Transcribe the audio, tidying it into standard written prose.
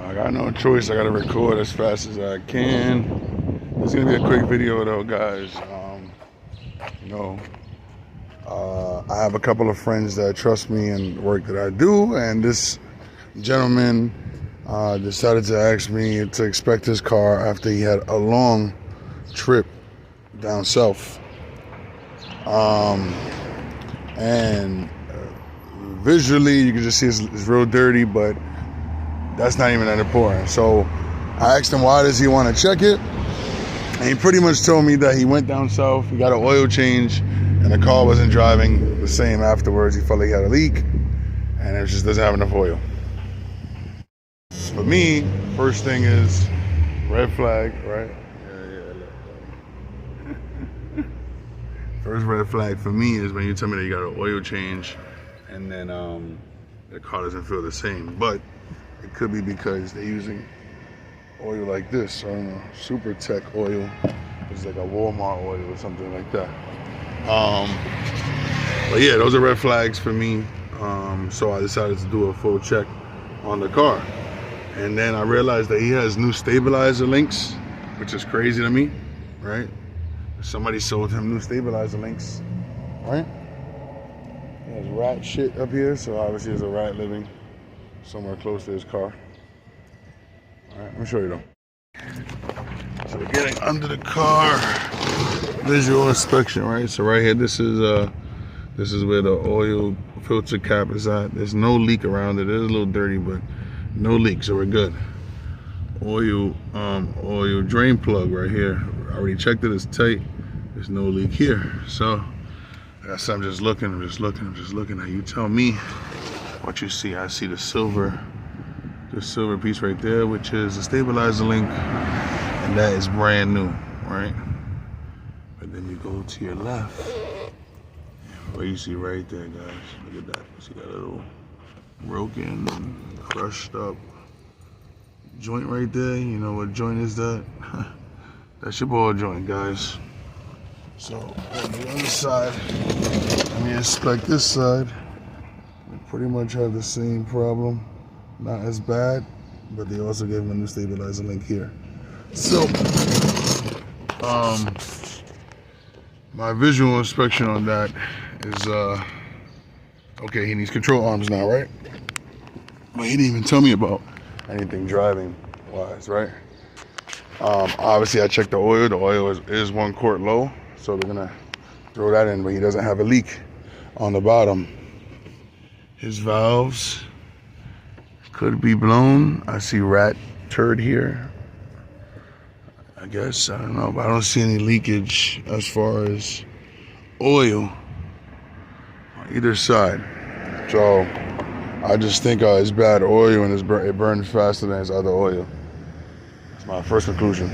I got no choice. I gotta record as fast as I can. It's gonna be a quick video though, guys. You know, I have a couple of friends that trust me in the work that I do, and this gentleman decided to ask me to inspect his car after he had a long trip down south. And visually, you can just see it's real dirty, but that's not even that important. So I asked him, why does he want to check it? And he pretty much told me that he went down south, he got an oil change, and the car wasn't driving the same afterwards. He felt like he had a leak, and it just doesn't have enough oil. For me, first thing is red flag, right? First red flag for me is when you tell me that you got an oil change and then the car doesn't feel the same. But it could be because they're using oil like this. I don't know, Super Tech oil. It's like a Walmart oil or something like that. But yeah, those are red flags for me. So I decided to do a full check on the car. And then I realized that he has new stabilizer links, which is crazy to me, right? Somebody sold him new stabilizer links, right? There's rat shit up here, so obviously there's a rat living somewhere close to his car. All right, let me show you though. So we're getting under the car, visual inspection, right? So right here, this is where the oil filter cap is at. There's no leak around it. It is a little dirty, but no leak, so we're good. Oil drain plug right here. I already checked it, it's tight. There's no leak here. So I guess I'm just looking. Now you tell me what you see. I see the silver piece right there, which is the stabilizer link, and that is brand new, right? But then you go to your left, what you see right there, guys. Look at that. See that little broken, crushed up joint right there. You know what joint is that? That's your ball joint, guys. So on the other side, let me inspect this side. We pretty much have the same problem. Not as bad, but they also gave him a new stabilizer link here. So my visual inspection on that is okay, he needs control arms now, right? But he didn't even tell me about anything driving wise, right? Obviously I checked the oil. The oil is 1 quart low, so we're gonna throw that in, but he doesn't have a leak on the bottom. His valves could be blown. I see rat turd here. I guess, I don't know, but I don't see any leakage as far as oil on either side. So I just think it's bad oil and it burns faster than his other oil. That's my first conclusion.